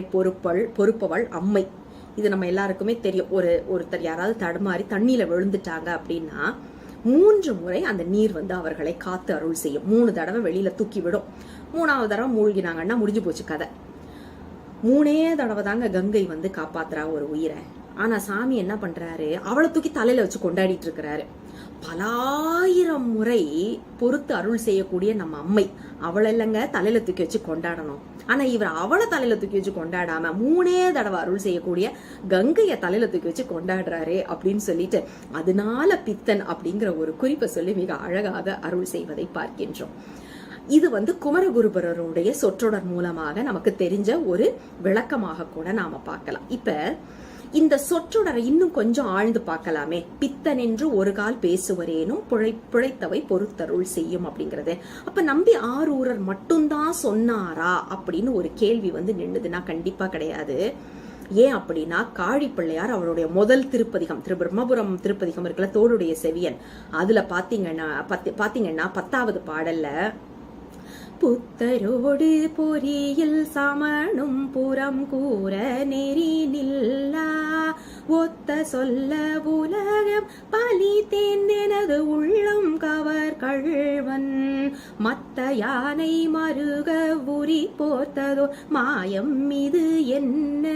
பொறுப்பவள் அம்மை. இது நம்ம எல்லாருக்குமே தெரியும். ஒருத்தர் யாராவது தடுமாறி தண்ணியில விழுந்துட்டாங்க அப்படின்னா 3 முறை அந்த நீர் வந்து அவர்களை காத்து அருள் செய்யும். 3 தடவை வெளியில தூக்கி விடும். 3ஆவது தடவை மூழ்கினாங்கன்னா முடிஞ்சு போச்சு கதை. 3 தடவை தாங்க கங்கை வந்து காப்பாத்துறா ஒரு உயிரை. ஆனா சாமி என்ன பண்றாரு, அவளை தூக்கி தலையில வச்சு கொண்டாடிட்டு இருக்கிறாரு. பல 1000 முறை பொறுத்து அருள் செய்யக்கூடிய நம்ம அம்மை, அவளை இல்லைங்க தலையில தூக்கி வச்சு கொண்டாடணும். ஆனா இவர் அவளை தலையில தூக்கி வச்சு கொண்டாடாம 3 தடவை அருள் செய்யக்கூடிய கங்கைய தலையில தூக்கி வச்சு கொண்டாடுறாரு அப்படின்னு சொல்லிட்டு, அதனால பித்தன் அப்படிங்கிற ஒரு குறிப்பை சொல்லி மிக அழகாக அருள் செய்வதை பார்க்கின்றோம். இது வந்து குமரகுருபரருடைய சொற்றொடர் மூலமாக நமக்கு தெரிஞ்ச ஒரு விளக்கமாக கூட நாம பார்க்கலாம். இப்ப இந்த சொற்றொடரை இன்னும் கொஞ்சம் ஆழ்ந்து பார்க்கலாமே. பித்தன் என்று ஒரு கால் பேசுவரேனும் பிழைத்தவை பொறுத்தருள் செய்யும் அப்படிங்கறது. அப்ப நம்பி ஆரூரர் மட்டும்தான் சொன்னாரா அப்படின்னு ஒரு கேள்வி வந்து நின்னுதுன்னா கண்டிப்பா கிடையாது. ஏன் அப்படின்னா காழி பிள்ளையார் அவருடைய முதல் திருப்பதிகம் திரு பிரம்மபுரம் திருப்பதிகம் இருக்குல்ல, தோளுடைய செவியன், அதுல பாத்தீங்கன்னா 10வது பாடல்ல புத்தரோடு பொறியில் சமணும் புறம் கூற நெறி நில்லா ஒத்த சொல்ல உலகம் பலி தேர்ந்தெனது உள்ளம் கவர் கள்வன் மத்த யானை மருக உரி போர்த்ததோ மாயம் இது என்ன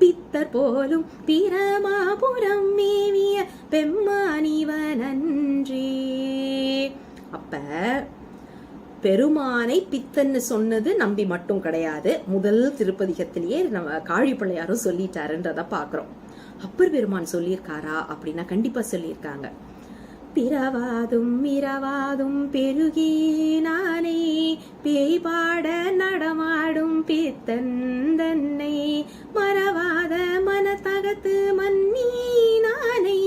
பித்தர் போலும் பிரமாபுரம் மேவிய பெம்மானிவனன்றே. அப்ப பெருமானை பித்தன்னு சொன்னது நம்பி மட்டும் கிடையாது, முதல் திருப்பதிகத்திலேயே நம்ம காழி பிள்ளையாரும் சொல்லிட்டாருன்றத பாக்குறோம். அப்பர் பெருமான் சொல்லியிருக்காரா அப்படின்னா கண்டிப்பா சொல்லியிருக்காங்க. பிறவாதும் இரவாதும் பெருகி நானே பேய் பாட நடமாடும் பித்தன் தன்னை மறவாத மனத்தகத்து மன்னி நானை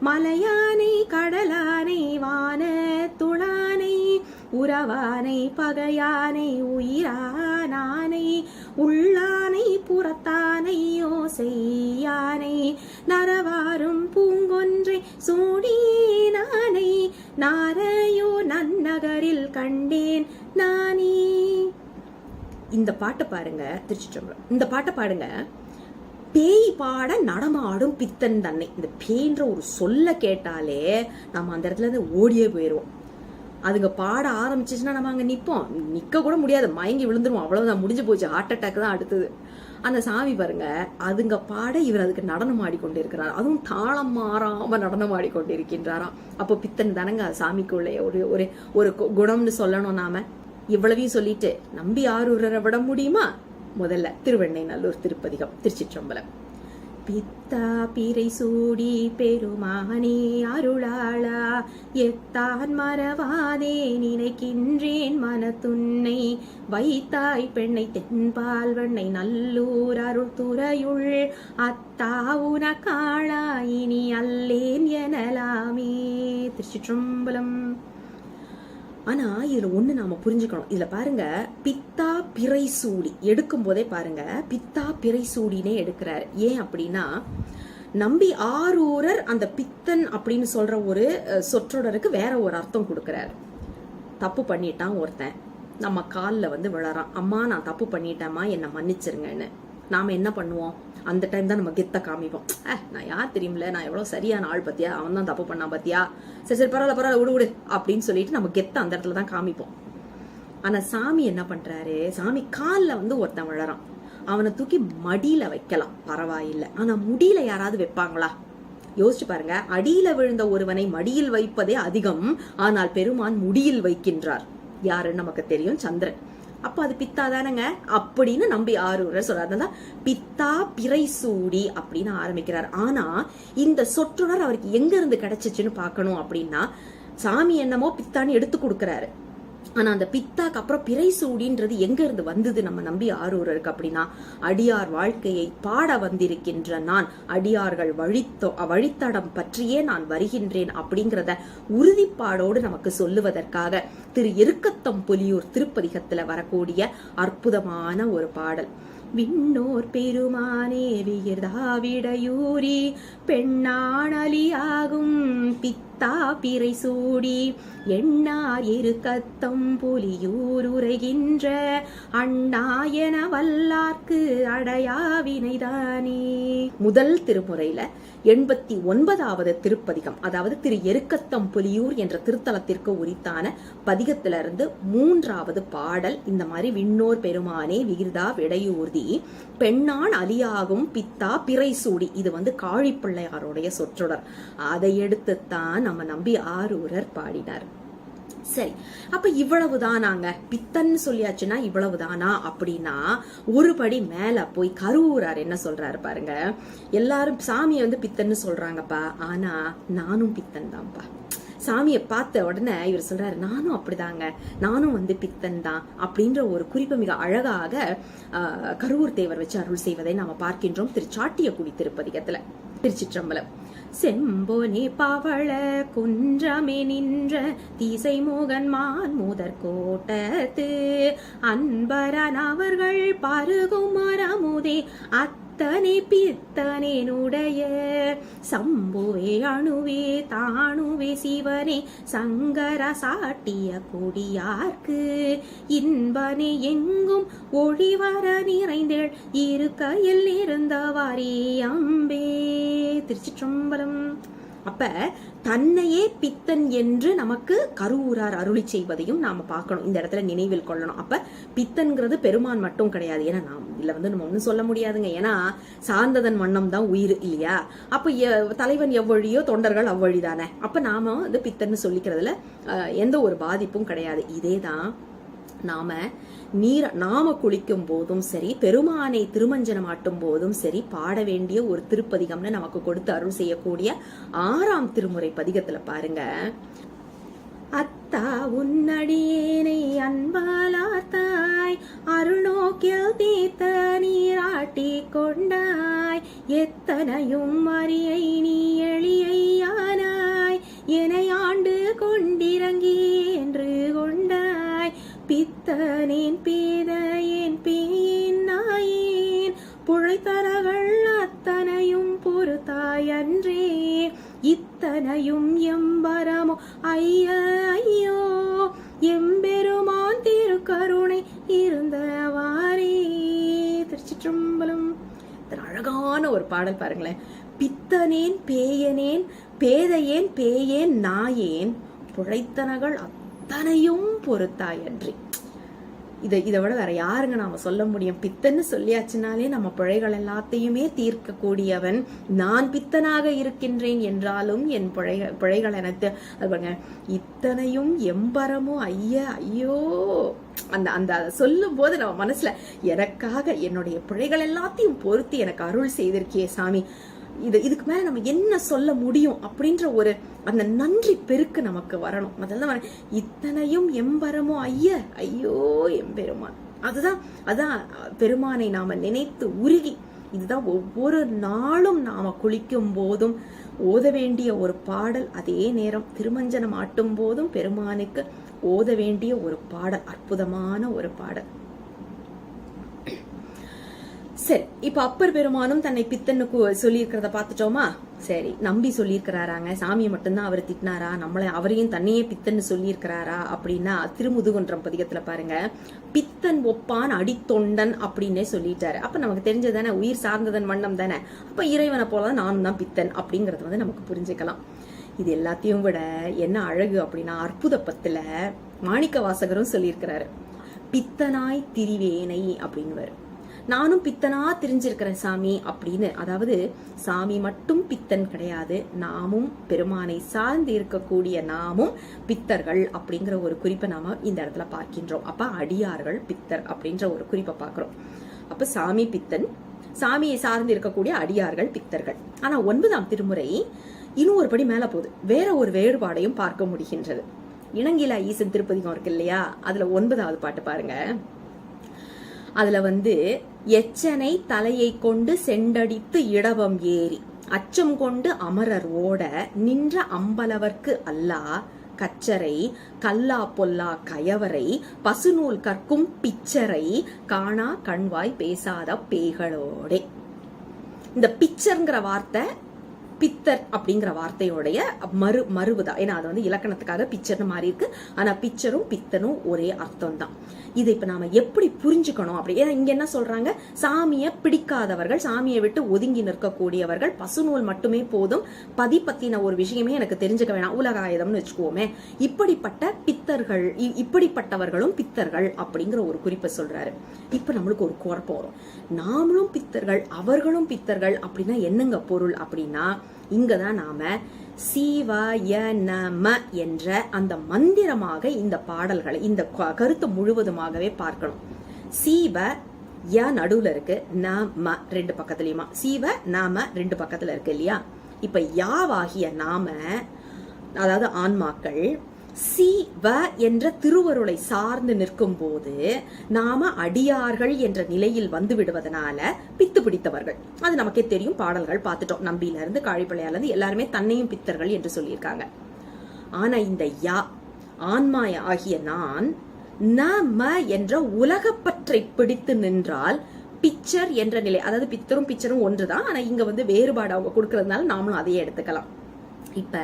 மலையானை கடலானை வான துளானை உறவானை பகையானை உயிரானானை உள்ளானை புறத்தானை யோசையானை நரவாரும் பூங்கொன்றை சூடினானை நாரையோ நன்னகரில் கண்டேன் நானே. இந்த பாட்டை பாருங்க, திருச்சிற்றம்பலம், இந்த பாட்டை பாடுங்க. பேய் பாட நடமாடும் பித்தன் தன்னை, இந்த பேய்ன்ற ஒரு சொல்ல கேட்டாலே நம்ம அந்த இடத்துல இருந்து ஓடியே போயிடுவோம். அதுங்க பாட ஆரம்பிச்சிச்சுன்னா நம்ம அங்க நிப்போம், நிக்க கூட முடியாது, மயங்கி விழுந்துருவோம், அவ்வளவுதான், முடிஞ்சு போச்சு, ஹார்ட் அட்டாக் தான் அடுத்தது. அந்த சாமி பாருங்க, அதுங்க பாட இவர் அதுக்கு நடனம் ஆடிக்கொண்டிருக்கிறார், அதுவும் தாளம் மாறாம நடனம் ஆடிக்கொண்டிருக்கின்றாராம். அப்போ பித்தன் தானங்க சாமிக்குள்ளே ஒரு ஒரு குணம்னு சொல்லணும். நாம இவ்வளவையும் சொல்லிட்டு நம்பி ஆரூரரை விட முடியுமா? முதல்ல திருவெண்ணைநல்லூர் திருப்பதிகம், திருச்சிற்றம்பலம். பித்தா பிறை சூடி பெருமானே அருளாளா எத்தான் மறவாதே நினைக்கின்றேன் மனத்துன்னை வைத்தாய் பெண்ணை தென்பால் வெண்ணை நல்லூர் அருள் துறையுள் அத்தா உனக்காளா இனி அல்லேன் எனலாமே. திருச்சிற்றம்பலம். ஆனா இதுல ஒண்ணு நாம புரிஞ்சுக்கணும். இதுல பாருங்க, பித்தா பிறை சூடி எடுக்கும் போதே பாருங்க, பித்தா பிறை சூடினே எடுக்கிறாரு. ஏன் அப்படின்னா நம்பி ஆரூரர் அந்த பித்தன் அப்படின்னு சொல்ற ஒரு சொற்றொடருக்கு வேற ஒரு அர்த்தம் கொடுக்கிறாரு. தப்பு பண்ணிட்டான் ஒருத்தன், நம்ம காலில் வந்து விழறான், அம்மா நான் தப்பு பண்ணிட்டேம்மா என்னை மன்னிச்சிருங்கன்னு. நாம என்ன பண்ணுவோம்? அந்த டைம் தான் நம்ம கெத்த காமிப்போம். நான் யார் தெரியுமில்ல, நான் எவ்வளவு சரியான ஆள் பத்தியா, அவன் தான் தப்பு பண்ணா பத்தியா, சரி சரி பரவாயில்ல விடு அப்படின்னு சொல்லிட்டு நம்ம கெத்த அந்த இடத்துல தான் காமிப்போம். ஆனா சாமி என்ன பண்றாரு, சாமி காலில் வந்து ஒருத்தன் விழறான், அவனை தூக்கி மடியில வைக்கலாம் பரவாயில்லை, ஆனா முடியில யாராவது வைப்பாங்களா? யோசிச்சு பாருங்க. அடியில விழுந்த ஒருவனை மடியில் வைப்பதே அதிகம், ஆனால் பெருமான் முடியில் வைக்கின்றார். யாருன்னு நமக்கு தெரியும், சந்திரன். அப்ப அது பித்தா தானங்க அப்படின்னு நம்பி ஆரூரர் சொல்றாரு. பித்தா பிறை சூடி அப்படின்னு ஆரம்பிக்கிறார். ஆனா இந்த சொற்றொடர் அவருக்கு எங்க இருந்து கிடைச்சிச்சுன்னு பாக்கணும் அப்படின்னா, சாமி என்னமோ பித்தான்னு எடுத்து கொடுக்கிறாரு. ஆனா அந்த பித்தாக்கு அப்புறம் பிறை சூடின்றது எங்க இருந்து வந்தது நம்ம நம்பி ஆரூரருக்கு அப்படின்னா, அடியார் வாழ்க்கையை பாட வந்திருக்கின்ற நான் அடியார்கள் வழித்தடம் பற்றியே நான் வருகின்றேன் அப்படிங்கிறத உறுதிப்பாடோடு நமக்கு சொல்லுவதற்காக திரு எருக்கத்தம் புலியூர் திருப்பதிகத்துல வரக்கூடிய அற்புதமான ஒரு பாடல். விண்ணோர் பெருமானே விகிர்தாவிடையூரி பெண்ணானலியாகும் பித்தா பிறை சூடி எண்ணார் இருக்கத்தம் புலியூர் உரைகின்ற அண்ணாயன வல்லார்க்கு அடையாவினைதானே. முதல் திருமுறையில 89வது திருப்பதிகம், அதாவது திரு எருக்கத்தம் புலியூர் என்ற திருத்தலத்திற்கு உரித்தான பதிகத்திலிருந்து 3வது பாடல் இந்த மாதிரி. விண்ணோர் பெருமானே விகிர்தா விடையூர்தி பெண்ணான் அலியாகும் பித்தா பிறை சூடி, இது வந்து காழிப்பிள்ளையாருடைய சொற்றொடர். அதை எடுத்துத்தான் நம்ம நம்பி ஆரூரர் பாடினார். சரி, அப்ப இவ்வளவுதானாங்க, பித்தன்னு சொல்லியாச்சுன்னா இவ்வளவுதானா அப்படின்னா, ஒரு படி மேல போய் கருவூரார் என்ன சொல்றாரு பாருங்க. எல்லாரும் சாமியை வந்து பித்தன்னு சொல்றாங்கப்பா, ஆனா நானும் பித்தன் தான்ப்பா. சாமியை பார்த்த உடனே இவர் சொல்றாரு, நானும் அப்படிதாங்க, நானும் வந்து பித்தன் தான் அப்படின்ற ஒரு குறிப்பை மிக அழகாக கருவூர் தேவர் வச்சு அருள் செய்வதை நாம பார்க்கின்றோம் திரு சாட்டியக்குடி திருப்பதிகத்துல. திருச்சிற்றம்பலம். செம்போனே பவள குன்றமே நின்ற தீசை மோகன் மான் முதற் கோட்டத்து அன்பரன் அவர்கள் பருகும் மரமுதே அத்த அத்தனை பித்தனேனுடைய சம்புவே அணுவே தாணுவே சிவனே சங்கர சாட்டிய கொடியார்க்கு இன்பனே எங்கும் ஒளிவர நிறைந்தேள் இருக்கையில் இருந்தவாரே அம்பே. திருச்சிற்றம்பலம். அப்ப தன்னையே பித்தன் என்று நமக்கு கருவூரார் அருளி செய்வதையும் நாம பார்க்கணும், இந்த இடத்துல நினைவில் கொள்ளணும். அப்ப பித்தன்கிறது பெருமான் மட்டும் கிடையாது. ஏன்னா நாம் இதுல நம்ம ஒண்ணும் சொல்ல முடியாதுங்க. ஏன்னா சார்ந்ததன் வண்ணம் தான் உயிர் இல்லையா? அப்ப தலைவன் எவ்வழியோ தொண்டர்கள் அவ்வழிதானே. அப்ப நாம பித்தன்னு சொல்லிக்கிறதுல எந்த ஒரு பாதிப்பும் கிடையாது. இதேதான் நாம குளிக்கும் போதும் சரி, பெருமானை திருமஞ்சனம் ஆட்டும் போதும் சரி பாட வேண்டிய ஒரு திருப்பதிகம்னு நமக்கு கொடுத்து அருள் செய்யக்கூடிய 6ஆம் திருமுறை பதிகத்துல பாருங்க. அத்தா உன்னடியேனை அன்பாலாத்தாய் அருள்நோக்கில் தீர்த்த நீராட்டி கொண்டாய் எத்தனையும் அறியை நீ எளியானாய் எனை ஆண்டு கொண்டிறங்கி என்று கொண்டாய் பித்தனேன் பேதையேன் பேயேன் நாயேன் புழைத்தரகள் அத்தனையும் பொறுத்தாய் அன்றே இத்தனையும் எம்பரமோ ஐயோ எம்பெருமான் திருக்கருணை இருந்தவாறே. திருச்சிற்றம்பலம். அழகான ஒரு பாடல் பாருங்களேன். பித்தனேன் பேயனேன் பேதையேன் பேயேன் நாயேன் புழைத்தனகள் அத்தனையும் பொறுத்தாய் அன்றி. இதை விட வேற யாருங்க நாம சொல்ல முடியும்? பித்தன்னு சொல்லியாச்சுனாலே நம்ம பிழைகள் எல்லாத்தையுமே தீர்க்க கூடியவன். நான் பித்தனாக இருக்கின்றேன் என்றாலும் என் பிழைகள் எனக்கு இத்தனையும் எம்பரமோ ஐயோ அந்த அந்த சொல்லும் போது நம்ம மனசுல எனக்காக என்னுடைய பிழைகள் எல்லாத்தையும் பொறுத்து எனக்கு அருள் செய்திருக்கியே சாமி, இதுக்கு மேல நம்ம என்ன சொல்ல முடியும் அப்படின்ற ஒரு அந்த நன்றி பெருக்கு நமக்கு வரணும். அதெல்லாம் இத்தனையும் எம்பரமோ ஐயோ எம்பெருமான். அதான் பெருமானை நாம நினைத்து உருகி, இதுதான் ஒவ்வொரு நாளும் நாம குளிக்கும் போதும் ஓத வேண்டிய ஒரு பாடல். அதே நேரம் திருமஞ்சனம் ஆட்டும் போதும் பெருமானுக்கு ஓத வேண்டிய ஒரு பாடல், அற்புதமான ஒரு பாடல். சரி, இப்ப அப்பர் பெருமானும் தன்னை பித்தன்னு சொல்லியிருக்கிறத பாத்துட்டோமா? சரி, நம்பி சொல்லியிருக்கிறாராங்க. சாமியை மட்டும்தான் அவர் திட்டினாரா? அவரையும் தன்னையே பித்தன்னு சொல்லியிருக்கிறாரா அப்படின்னா திருமுதுகுன்றம் பதிகத்துல பாருங்க, பித்தன் ஒப்பான் அடித்தொண்டன் அப்படின்னே சொல்லிட்டாரு. அப்ப நமக்கு தெரிஞ்சதானே, உயிர் சார்ந்ததன் வண்ணம் தானே. அப்ப இறைவனை போலதான் நானும் தான் பித்தன் அப்படிங்கறது நமக்கு புரிஞ்சுக்கலாம். இது எல்லாத்தையும் விட என்ன அழகு அப்படின்னா, அற்புத பத்துல மாணிக்க வாசகரும் சொல்லியிருக்கிறாரு, பித்தனாய் திரிவேனை அப்படின்னு. நானும் பித்தனா தெரிஞ்சிருக்கிறேன் சாமி அப்படின்னு. அதாவது சாமி மட்டும் பித்தன் கிடையாது, நாமும் பெருமானை சார்ந்து இருக்கக்கூடிய நாமும் பித்தர்கள் அப்படிங்கிற ஒரு குறிப்பை நாம இந்த இடத்துல பார்க்கின்றோம். அப்ப அடியார்கள் பித்தர் அப்படின்ற ஒரு குறிப்பை பார்க்கிறோம். அப்ப சாமி பித்தன், சாமியை சார்ந்து இருக்கக்கூடிய அடியார்கள் பித்தர்கள். ஆனா 9ஆம் திருமுறை இன்னும் ஒரு படி மேல போகுது. வேற ஒரு வேறுபாடையும் பார்க்க முடிகின்றது. இணங்கிலா ஈசன் திருப்பதிகம் இருக்கு இல்லையா, அதுல 9ஆவது பாட்டு பாருங்க. அதுல எச்சனை தலையை கொண்டு செண்டடித்து இடவம் ஏறி அச்சம் கொண்டு அமரர் ஓட நின்ற அம்பலவர்க்கு அல்லா கச்சரை கல்லா பொல்லா கயவரை பசுநூல் கற்கும் பிச்சரை காணா கண்வாய் பேசாத பேய்களோட. இந்த பிச்சர்ங்கிற வார்த்தை பித்தர் அப்படிங்கிற வார்த்தையோடைய மறுவுதான். ஏன்னா அது இலக்கணத்துக்காக பிச்சர்னு மாறி இருக்கு. ஆனா பிச்சரும் பித்தனும் ஒரே அர்த்தம் தான். இதை இப்ப நாம எப்படி புரிஞ்சுக்கணும் அப்படி? ஏன்னா இங்க என்ன சொல்றாங்க, சாமியை பிடிக்காதவர்கள், சாமியை விட்டு ஒதுங்கி நிற்கக்கூடியவர்கள், பசுநூல் மட்டுமே போதும், பதி பத்தின ஒரு விஷயமே எனக்கு தெரிஞ்சுக்க வேணாம், உலகாயுதம்னு வச்சுக்கோமே, இப்படிப்பட்ட பித்தர்கள், இப்படிப்பட்டவர்களும் பித்தர்கள் அப்படிங்கிற ஒரு குறிப்பை சொல்றாரு. இப்ப நம்மளுக்கு ஒரு குழப்பம் வரும், நாமளும் பித்தர்கள் அவர்களும் பித்தர்கள் அப்படின்னா என்னங்க பொருள் அப்படின்னா, இங்கதான் நாம சிவாய நம என்ற அந்த மந்திரமாக இந்த பாடல்களை, இந்த கருத்து முழுவதுமாகவே பார்க்கணும். சீவ ய நடுவுல இருக்கு, நம ரெண்டு பக்கத்துலயுமா, சீவ நாம ரெண்டு பக்கத்துல இருக்கு இல்லையா. இப்ப யாவாகிய நாம, அதாவது ஆன்மாக்கள் சிவ என்ற திருவருளை சார்ந்து நிற்கும் போது நாம அடியார்கள் என்ற நிலையில் வந்து விடுவதனால பித்து பிடித்தவர்கள். அது நமக்கே தெரியும், பாடல்கள் பார்த்துட்டோம். நம்பியில இருந்து காழிப்பள்ளையால இருந்து எல்லாருமே தன்னையும் பித்தர்கள் என்று சொல்லியிருக்காங்க. ஆனா இந்த யா ஆன்மாய ஆகிய நான் நம என்ற உலகப்பற்றை பிடித்து நின்றால் பிக்சர் என்ற நிலை, அதாவது பித்தரும் பிக்சரும் ஒன்றுதான், ஆனா இங்க வந்து வேறுபாடு அவங்க கொடுக்கறதுனால நாமளும் அதையே எடுத்துக்கலாம். இப்ப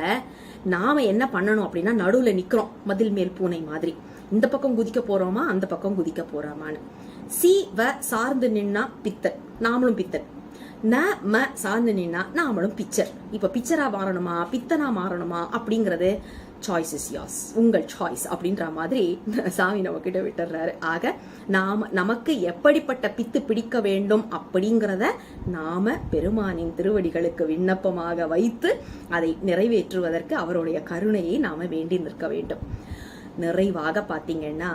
நாம என்ன பண்ணணும் அப்படின்னா, நடுவுல நிக்கிறோம் மதில் மேல் பூனை மாதிரி. இந்த பக்கம் குதிக்க போறோமா அந்த பக்கம் குதிக்க போறோமான்னு. சி வ சார்ந்து நின்னா பித்தர், நாமளும் பித்தர். ந ம சார்ந்து நின்னா நாமளும் பிக்சர். இப்ப பிக்சரா மாறணுமா பித்தனா மாறணுமா அப்படிங்கறது சாய்ஸ் இஸ் யாஸ், உங்கள் சாய்ஸ் அப்படின்ற மாதிரி சாமி நம்ம கிட்ட விட்டுறாரு. ஆக நமக்கு எப்படிப்பட்ட பித்து பிடிக்க வேண்டும் அப்படிங்கிறத நாம பெருமானின் திருவடிகளுக்கு விண்ணப்பமாக வைத்து அதை நிறைவேற்றுவதற்கு அவருடைய கருணையை நாம வேண்டி நிற்க வேண்டும். நிறைவாக பாத்தீங்கன்னா,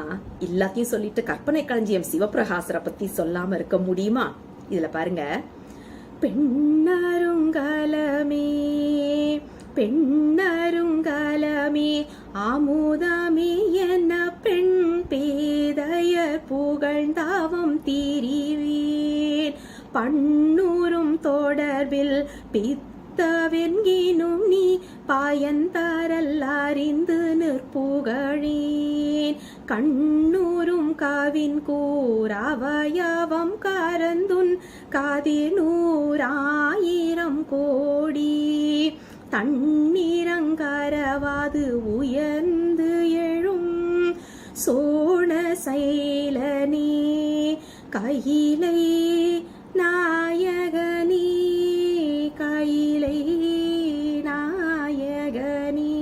எல்லாத்தையும் சொல்லிட்டு கற்பனை களஞ்சியம் சிவபிரகாசரை பத்தி சொல்லாம இருக்க முடியுமா? இதுல பாருங்க, பெண்ணருங்கலமே பெண்ணருங்கலமே ஆமுதமே என்ன பெண் பேதைய புகழ்ந்தாவம் தீரிவேன் பண்ணூரும் தொடர்பில் பித்தவென்கினும் நீ பாயந்தரல் அறிந்து நிற்புகழேன் கண்ணூரும் காவின் கூறாவயவம் காரந்துன் காதினூராயிரம் கோடி தண்ணீரங்கரவாது உயர்ந்து எழும் சோழ சைலனே கையிலை நாயகனே கையிலை நாயகனே.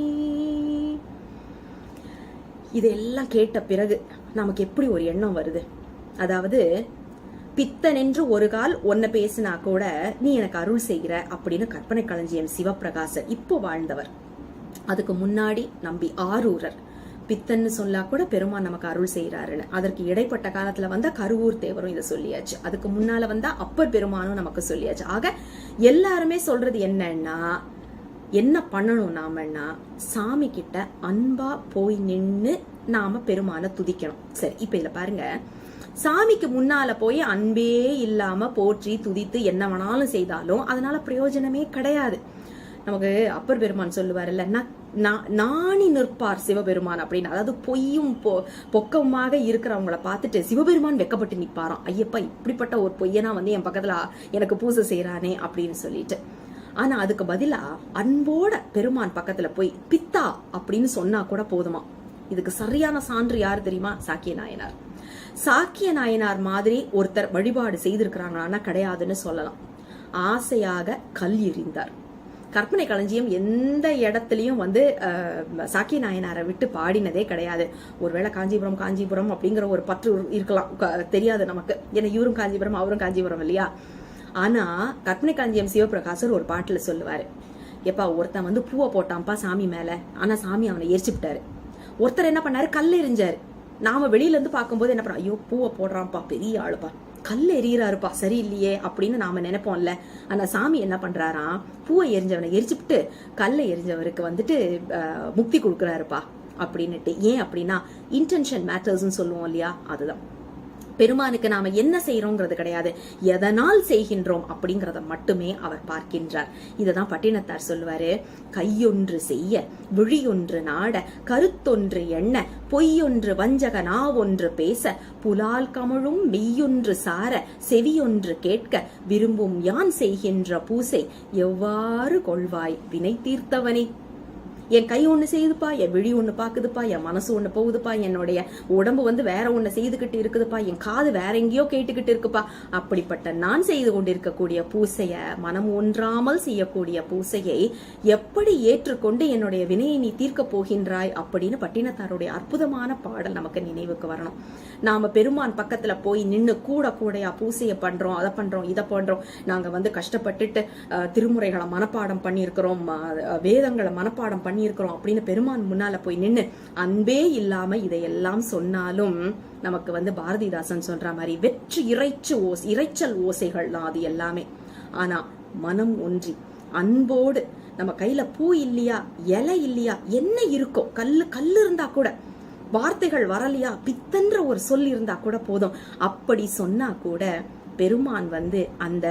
இதெல்லாம் கேட்ட பிறகு நமக்கு எப்படி ஒரு எண்ணம் வருது? அதாவது பித்தன் என்று ஒரு கால் ஒன்ன பேசினா கூட நீ எனக்கு அருள் செய்கிற அப்படின்னு கற்பனை களஞ்சியம் சிவபிரகாசர் இப்போ வாழ்ந்தவர். அதுக்கு முன்னாடி நம்பி ஆரூரர் பித்தன்னு சொல்லா கூட பெருமான் நமக்கு அருள் செய்யறாருன்னு. அதற்கு இடைப்பட்ட காலத்துல வந்தா கருவூர் தேவரும் இதை சொல்லியாச்சு. அதுக்கு முன்னால வந்தா அப்பர் பெருமானும் நமக்கு சொல்லியாச்சு. ஆக எல்லாருமே சொல்றது என்னன்னா, என்ன பண்ணணும் நாமன்னா, சாமி கிட்ட அன்பா போய் நின்னு நாம பெருமான துதிக்கணும். சரி, இப்ப இதுல பாருங்க, சாமிக்கு முன்னால போய் அன்பே இல்லாம போற்றி துதித்து என்ன வேணாலும் செய்தாலும் அதனால பிரயோஜனமே கிடையாது. நமக்கு அப்பர் பெருமான் சொல்லுவாருல்ல, நாணி நிற்பார் சிவபெருமான் அப்படின்னு. அதாவது பொய்யும் பொக்கமாக இருக்கிறவங்கள பார்த்துட்டு சிவபெருமான் வெக்கப்பட்டு நிற்பாராம். ஐயப்பா, இப்படிப்பட்ட ஒரு பொய்யனா வந்து என் பக்கத்துல எனக்கு பூஜை செய்யறானே அப்படின்னு சொல்லிட்டு. ஆனா அதுக்கு பதிலா அன்போட பெருமான் பக்கத்துல போய் பித்தா அப்படின்னு சொன்னா கூட போதுமா. இதுக்கு சரியான சான்று யாரு தெரியுமா? சாக்கிய நாயனார். சாக்கிய நாயனார் மாதிரி ஒருத்தர் வழிபாடு செய்திருக்கிறாங்கன்னா கிடையாதுன்னு சொல்லலாம். ஆசையாக கல் எறிந்தார். கற்பனை களஞ்சியம் எந்த இடத்துலயும் வந்து சாக்கிய நாயனாரை விட்டு பாடினதே கிடையாது. ஒருவேளை காஞ்சிபுரம் அப்படிங்கிற ஒரு பற்று இருக்கலாம், தெரியாது நமக்கு. ஏன்னா இவரும் காஞ்சிபுரம் அவரும் காஞ்சிபுரம் இல்லையா. ஆனா கற்பனை களஞ்சியம் சிவபிரகாசர் ஒரு பாட்டுல சொல்லுவாரு, எப்பா ஒருத்தன் வந்து பூவை போட்டான்ப்பா சாமி மேல, ஆனா சாமி அவனை எரிச்சு விட்டாரு. ஒருத்தர் என்ன பண்ணாரு, கல் எரிஞ்சாரு. நாம வெளியில இருந்து பார்க்கும்போது என்ன பண்ண, ஐயோ பூவை போடுறான்ப்பா, பெரிய ஆளுப்பா, கல் எறிகிறாருப்பா, சரியில்லையே அப்படின்னு நாம நினைப்போம்ல. ஆனா சாமி என்ன பண்றாராம், பூவை எரிஞ்சவனை எரிச்சுட்டு கல்லை எரிஞ்சவருக்கு வந்துட்டு முக்தி கொடுக்குறாருப்பா அப்படின்னுட்டு. ஏன் அப்படின்னா இன்டென்ஷன் மேட்டர்ஸ்ன்னு சொல்லுவோம் இல்லையா, அதுதான். பெருமானுக்கு நாம என்ன செய்யறோங்கிறது கிடையாது, எதனால் செய்கின்றோம் அப்படிங்கறத மட்டுமே அவர் பார்க்கின்றார். இததான் பட்டினத்தார் சொல்லுவாரு, கையொன்று செய்ய விழியொன்று நாட கருத்தொன்று எண்ண பொய்யொன்று வஞ்சக நாவொன்று பேச புலால் கமழும் மெய்யொன்று சார செவியொன்று கேட்க விரும்பும் யான் செய்கின்ற பூசை எவ்வாறு கொள்வாய் வினை தீர்த்தவனே. என் கை ஒண்ணு செய்யுதுப்பா, என் விழி ஒண்ணு பாக்குதுப்பா, என் மனசு ஒண்ணு போகுதுப்பா, என்னுடைய உடம்பு வந்து வேற ஒண்ணு செய்துகிட்டு இருக்குதுப்பா, என் காது வேற எங்கேயோ கேட்டுக்கிட்டு இருக்குப்பா. அப்படிப்பட்ட நான் செய்து கொண்டிருக்கக்கூடிய பூசைய, மனம் ஒன்றாமல் செய்யக்கூடிய பூசையை எப்படி ஏற்றுக்கொண்டு என்னுடைய வினையை நீ தீர்க்க போகின்றாய் அப்படின்னு பட்டினத்தாருடைய அற்புதமான பாடல் நமக்கு நினைவுக்கு வரணும். நாம பெருமான் பக்கத்துல போய் நின்னு கூடையா பூசைய பண்றோம், அதை பண்றோம், இதை பண்றோம். நாங்க வந்து கஷ்டப்பட்டுட்டு திருமுறைகளை மனப்பாடம் பண்ணியிருக்கிறோம், வேதங்களை மனப்பாடம் பண்ணியிருக்கிறோம் அப்படின்னு பெருமான் முன்னால போய் நின்னு அன்பே இல்லாம இதையெல்லாம் சொன்னாலும் நமக்கு வந்து பாரதிதாசன் சொல்ற மாதிரி வெற்று இறைச்சல் ஓசைகள் தான் அது எல்லாமே. ஆனா மனம் ஒன்றி அன்போடு நம்ம கையில பூ இல்லையா, இலை இல்லையா, என்ன இருக்கோ, கல்லு இருந்தா கூட, வார்த்தைகள் வரலையா, பித்தன்ற ஒரு சொல் இருந்தா கூட போதும். அப்படி சொன்னா கூட பெருமான் வந்து அந்த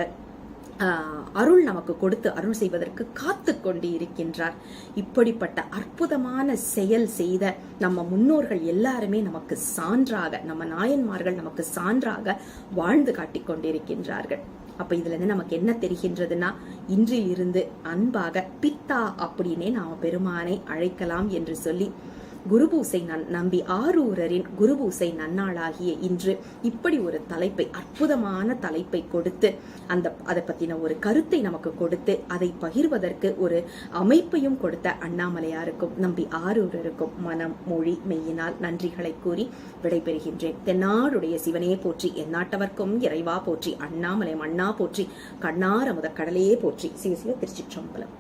அருள் நமக்கு கொடுத்து அருள் செய்வதற்கு காத்து கொண்டு இருக்கின்றார். இப்படிப்பட்ட அற்புதமான செயல் செய்த நம்ம முன்னோர்கள் எல்லாருமே நமக்கு சான்றாக, நம்ம நாயன்மார்கள் நமக்கு சான்றாக வாழ்ந்து காட்டிக் கொண்டிருக்கின்றார்கள். அப்ப இதுல இருந்து நமக்கு என்ன தெரிகின்றதுன்னா, இன்றில் இருந்து அன்பாக பித்தா அப்படின்னே நாம பெருமானை அழைக்கலாம் என்று சொல்லி குருபூசை நம்பி ஆரூரரின் குருபூசை நன்னாளாகிய இன்று இப்படி ஒரு தலைப்பை, அற்புதமான தலைப்பை கொடுத்து அதை பத்தின ஒரு கருத்தை நமக்கு கொடுத்து அதை பகிர்வதற்கு ஒரு அமைப்பையும் கொடுத்த அண்ணாமலையாருக்கும் நம்பி ஆரூரருக்கும் மனம் மொழி மெய்யினால் நன்றிகளை கூறி விடைபெறுகின்றேன். தென்னாடுடைய சிவனே போற்றி, எந்நாட்டவர்க்கும் இறைவா போற்றி, அண்ணாமலை மண்ணா போற்றி, கண்ணார முத கடலே போற்றி. சிவ சிவ திருச்சிற்றம்பலம்.